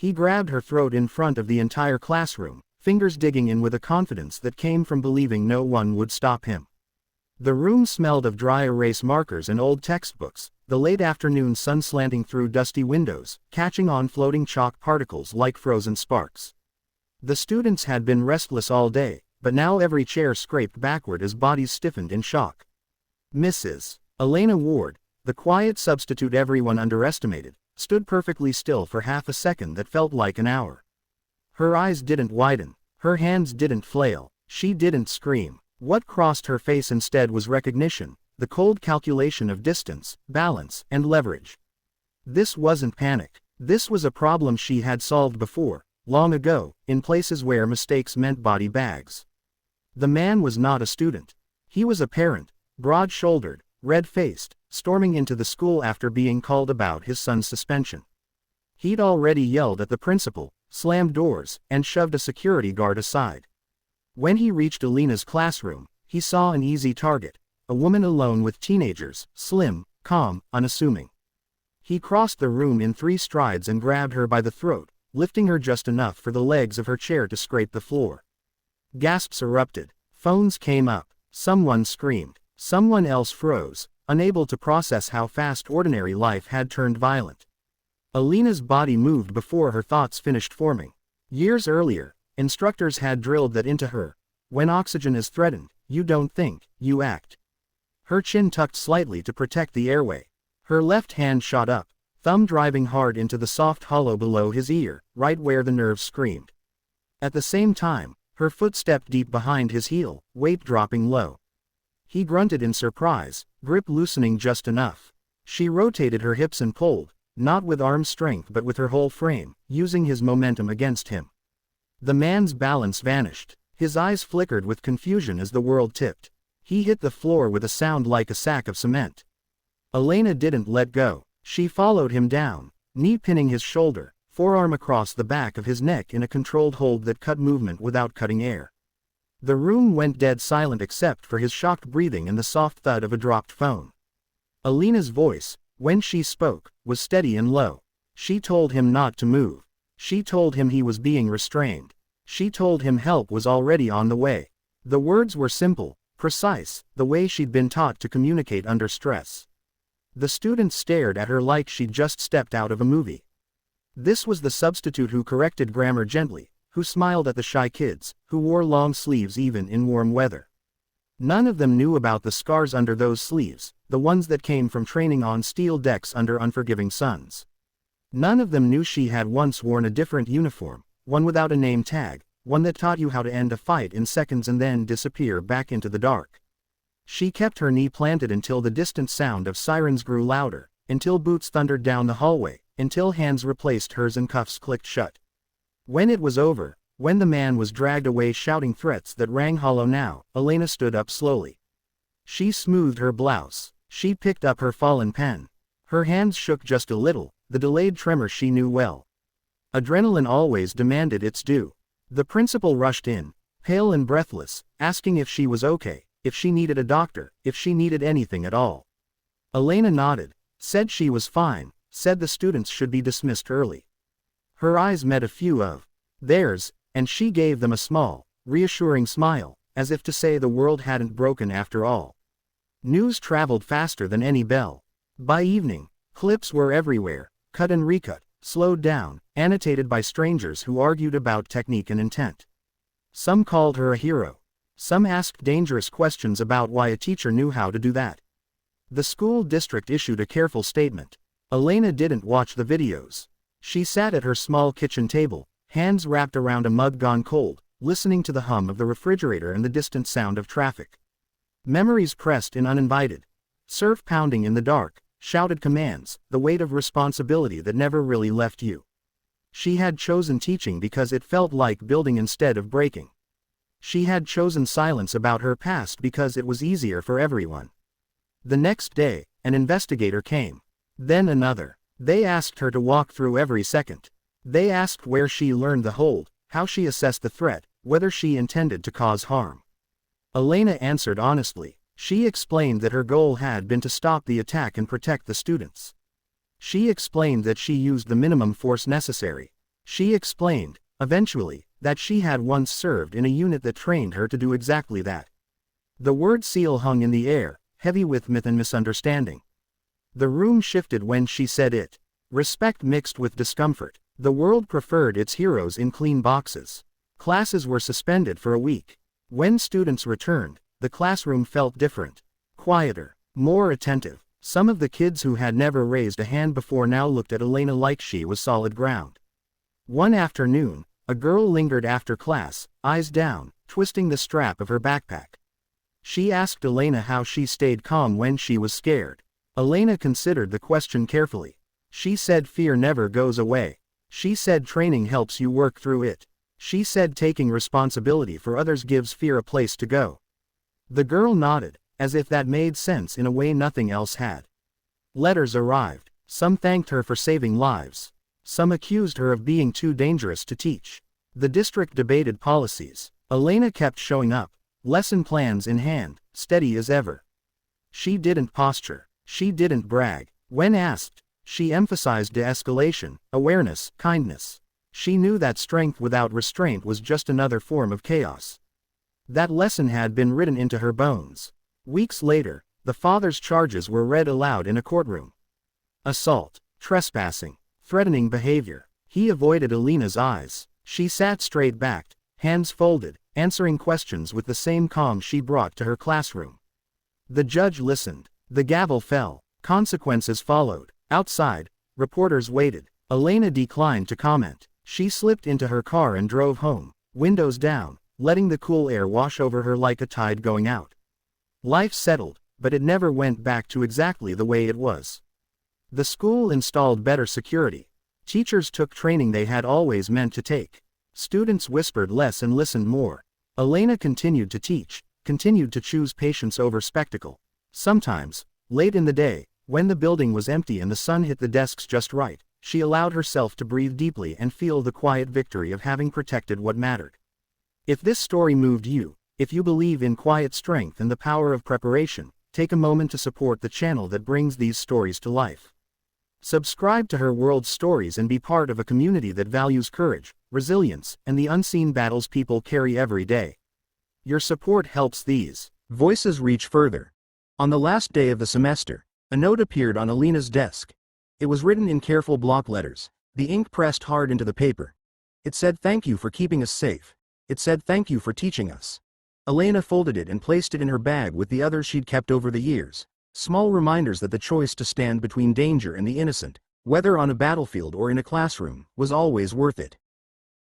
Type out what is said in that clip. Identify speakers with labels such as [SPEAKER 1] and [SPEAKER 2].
[SPEAKER 1] He grabbed her throat in front of the entire classroom, fingers digging in with a confidence that came from believing no one would stop him. The room smelled of dry erase markers and old textbooks, the late afternoon sun slanting through dusty windows, catching on floating chalk particles like frozen sparks. The students had been restless all day, but now every chair scraped backward as bodies stiffened in shock. Mrs. Elena Ward, the quiet substitute everyone underestimated, stood perfectly still for half a second that felt like an hour. Her eyes didn't widen, her hands didn't flail, she didn't scream. What crossed her face instead was recognition, the cold calculation of distance, balance, and leverage. This wasn't panic. This was a problem she had solved before, long ago, in places where mistakes meant body bags. The man was not a student. He was a parent, broad-shouldered, red-faced, storming into the school after being called about his son's suspension. He'd already yelled at the principal, slammed doors, and shoved a security guard aside. When he reached Elena's classroom, he saw an easy target, a woman alone with teenagers, slim, calm, unassuming. He crossed the room in 3 strides and grabbed her by the throat, lifting her just enough for the legs of her chair to scrape the floor. Gasps erupted, phones came up, someone screamed, someone else froze, unable to process how fast ordinary life had turned violent. Elena's body moved before her thoughts finished forming. Years earlier, instructors had drilled that into her. When oxygen is threatened, you don't think, you act. Her chin tucked slightly to protect the airway. Her left hand shot up, thumb driving hard into the soft hollow below his ear, right where the nerves screamed. At the same time, her foot stepped deep behind his heel, weight dropping low. He grunted in surprise, grip loosening just enough. She rotated her hips and pulled, not with arm strength but with her whole frame, using his momentum against him. The man's balance vanished. His eyes flickered with confusion as the world tipped. He hit the floor with a sound like a sack of cement. Elena didn't let go. She followed him down, knee pinning his shoulder, forearm across the back of his neck in a controlled hold that cut movement without cutting air. The room went dead silent except for his shocked breathing and the soft thud of a dropped phone. Elena's voice, when she spoke, was steady and low. She told him not to move. She told him he was being restrained. She told him help was already on the way. The words were simple, precise, the way she'd been taught to communicate under stress. The students stared at her like she'd just stepped out of a movie. This was the substitute who corrected grammar gently, who smiled at the shy kids, who wore long sleeves even in warm weather. None of them knew about the scars under those sleeves, the ones that came from training on steel decks under unforgiving suns. None of them knew she had once worn a different uniform, one without a name tag, one that taught you how to end a fight in seconds and then disappear back into the dark. She kept her knee planted until the distant sound of sirens grew louder, until boots thundered down the hallway, until hands replaced hers and cuffs clicked shut. When it was over, when the man was dragged away shouting threats that rang hollow now, Elena stood up slowly. She smoothed her blouse. She picked up her fallen pen. Her hands shook just a little, the delayed tremor she knew well. Adrenaline always demanded its due. The principal rushed in, pale and breathless, asking if she was okay, if she needed a doctor, if she needed anything at all. Elena nodded, said she was fine, said the students should be dismissed early. Her eyes met a few of theirs, and she gave them a small, reassuring smile, as if to say the world hadn't broken after all. News traveled faster than any bell. By evening, clips were everywhere, cut and recut, slowed down, annotated by strangers who argued about technique and intent. Some called her a hero. Some asked dangerous questions about why a teacher knew how to do that. The school district issued a careful statement. Elena didn't watch the videos. She sat at her small kitchen table, hands wrapped around a mug gone cold, listening to the hum of the refrigerator and the distant sound of traffic. Memories pressed in uninvited. Surf pounding in the dark, shouted commands, the weight of responsibility that never really left you. She had chosen teaching because it felt like building instead of breaking. She had chosen silence about her past because it was easier for everyone. The next day, an investigator came. Then another. They asked her to walk through every second. They asked where she learned the hold, how she assessed the threat, whether she intended to cause harm. Elena answered honestly. She explained that her goal had been to stop the attack and protect the students. She explained that she used the minimum force necessary. She explained, eventually, that she had once served in a unit that trained her to do exactly that. The word SEAL hung in the air, heavy with myth and misunderstanding. The room shifted when she said it. Respect mixed with discomfort. The world preferred its heroes in clean boxes. Classes were suspended for a week. When students returned, the classroom felt different. Quieter, more attentive. Some of the kids who had never raised a hand before now looked at Elena like she was solid ground. One afternoon, a girl lingered after class, eyes down, twisting the strap of her backpack. She asked Elena how she stayed calm when she was scared. Elena considered the question carefully. She said fear never goes away. She said training helps you work through it. She said taking responsibility for others gives fear a place to go. The girl nodded, as if that made sense in a way nothing else had. Letters arrived. Some thanked her for saving lives. Some accused her of being too dangerous to teach. The district debated policies. Elena kept showing up, lesson plans in hand, steady as ever. She didn't posture. She didn't brag. When asked, she emphasized de-escalation, awareness, kindness. She knew that strength without restraint was just another form of chaos. That lesson had been written into her bones. Weeks later, the father's charges were read aloud in a courtroom. Assault, trespassing, threatening behavior. He avoided Elena's eyes. She sat straight-backed, hands folded, answering questions with the same calm she brought to her classroom. The judge listened. The gavel fell. Consequences followed. Outside, reporters waited. Elena declined to comment. She slipped into her car and drove home, windows down, letting the cool air wash over her like a tide going out. Life settled, but it never went back to exactly the way it was. The school installed better security. Teachers took training they had always meant to take. Students whispered less and listened more. Elena continued to teach, continued to choose patience over spectacle. Sometimes, late in the day, when the building was empty and the sun hit the desks just right, she allowed herself to breathe deeply and feel the quiet victory of having protected what mattered. If this story moved you, if you believe in quiet strength and the power of preparation, take a moment to support the channel that brings these stories to life. Subscribe to Her World Stories and be part of a community that values courage, resilience, and the unseen battles people carry every day. Your support helps these voices reach further. On the last day of the semester, a note appeared on Elena's desk. It was written in careful block letters, the ink pressed hard into the paper. It said, "Thank you for keeping us safe." It said, "Thank you for teaching us." Elena folded it and placed it in her bag with the others she'd kept over the years. Small reminders that the choice to stand between danger and the innocent, whether on a battlefield or in a classroom, was always worth it.